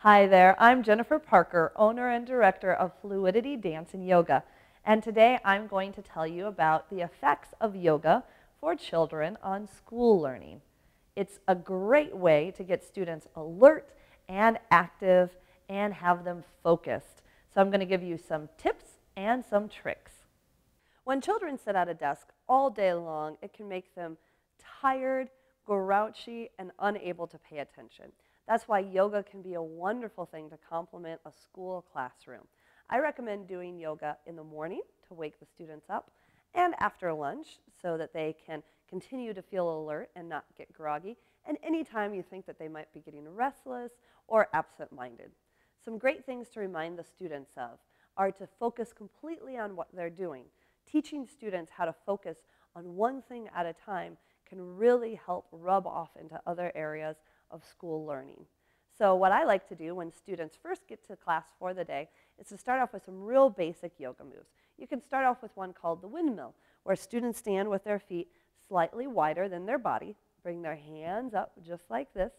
Hi there, I'm Jennifer Parker, owner and director of Fluidity Dance and Yoga. And today I'm going to tell you about the effects of yoga for children on school learning. It's a great way to get students alert and active and have them focused. So I'm going to give you some tips and some tricks. When children sit at a desk all day long, it can make them tired, grouchy, and unable to pay attention. That's why yoga can be a wonderful thing to complement a school classroom. I recommend doing yoga in the morning to wake the students up and after lunch so that they can continue to feel alert and not get groggy, and anytime you think that they might be getting restless or absent-minded. Some great things to remind the students of are to focus completely on what they're doing. Teaching students how to focus on one thing at a time can really help rub off into other areas of school learning. So what I like to do when students first get to class for the day is to start off with some real basic yoga moves. You can start off with one called the Windmill, where students stand with their feet slightly wider than their body, bring their hands up just like this,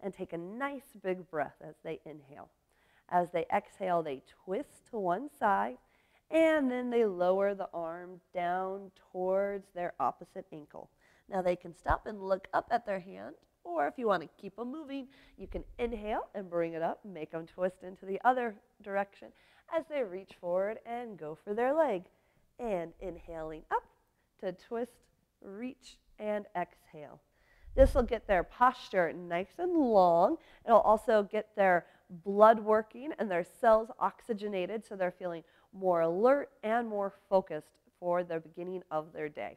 and take a nice big breath as they inhale. As they exhale, they twist to one side, and then they lower the arm down towards their opposite ankle. Now they can stop and look up at their hand, or if you want to keep them moving, you can inhale and bring it up, make them twist into the other direction as they reach forward and go for their leg. And inhaling up to twist, reach, and exhale. This will get their posture nice and long. It'll also get their blood working and their cells oxygenated so they're feeling more alert and more focused for the beginning of their day.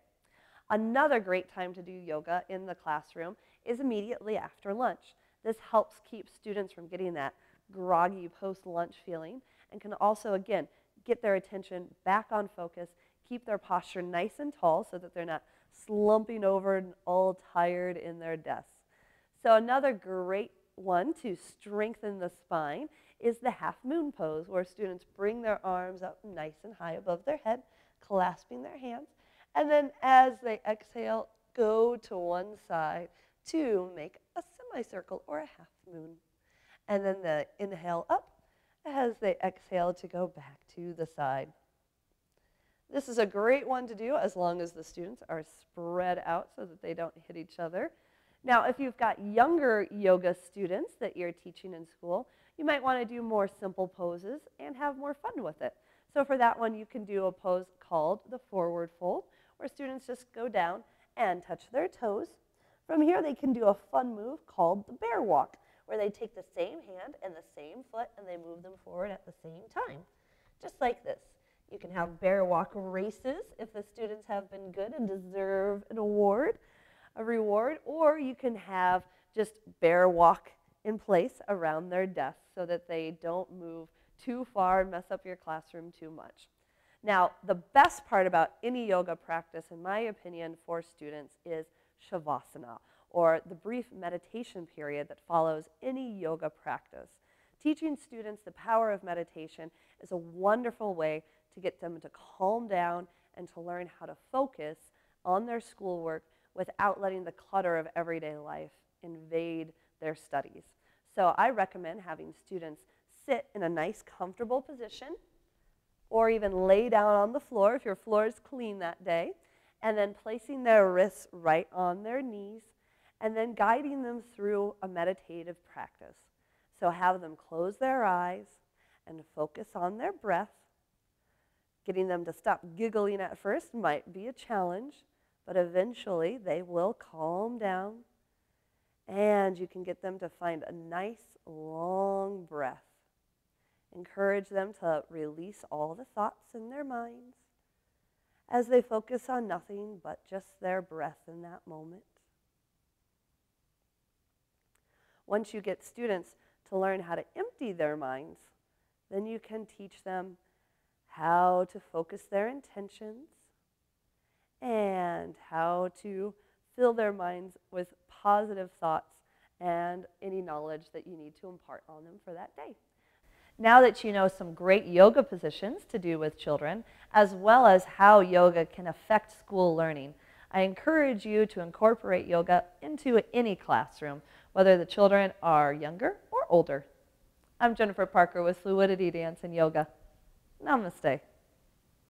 Another great time to do yoga in the classroom is immediately after lunch. This helps keep students from getting that groggy post-lunch feeling and can also, again, get their attention back on focus, keep their posture nice and tall so that they're not slumping over and all tired in their desks. So another great one to strengthen the spine is the half moon pose, where students bring their arms up nice and high above their head, clasping their hands, and then as they exhale, go to one side to make a semicircle or a half moon. And then the inhale up as they exhale to go back to the side. This is a great one to do as long as the students are spread out so that they don't hit each other. Now, if you've got younger yoga students that you're teaching in school, you might want to do more simple poses and have more fun with it. So for that one, you can do a pose called the forward fold, where students just go down and touch their toes. From here, they can do a fun move called the bear walk, where they take the same hand and the same foot and they move them forward at the same time, just like this. You can have bear walk races if the students have been good and deserve a reward, or you can have just bear walk in place around their desk so that they don't move too far and mess up your classroom too much. Now, the best part about any yoga practice, in my opinion, for students is shavasana, or the brief meditation period that follows any yoga practice. Teaching students the power of meditation is a wonderful way to get them to calm down and to learn how to focus on their schoolwork without letting the clutter of everyday life invade their studies. So I recommend having students sit in a nice, comfortable position, or even lay down on the floor if your floor is clean that day, and then placing their wrists right on their knees, and then guiding them through a meditative practice. So have them close their eyes and focus on their breath. Getting them to stop giggling at first might be a challenge, but eventually they will calm down, and you can get them to find a nice, long breath. Encourage them to release all the thoughts in their minds as they focus on nothing but just their breath in that moment. Once you get students to learn how to empty their minds, then you can teach them how to focus their intentions and how to fill their minds with positive thoughts and any knowledge that you need to impart on them for that day. Now that you know some great yoga positions to do with children, as well as how yoga can affect school learning, I encourage you to incorporate yoga into any classroom, whether the children are younger or older. I'm Jennifer Parker with Fluidity Dance and Yoga. Namaste.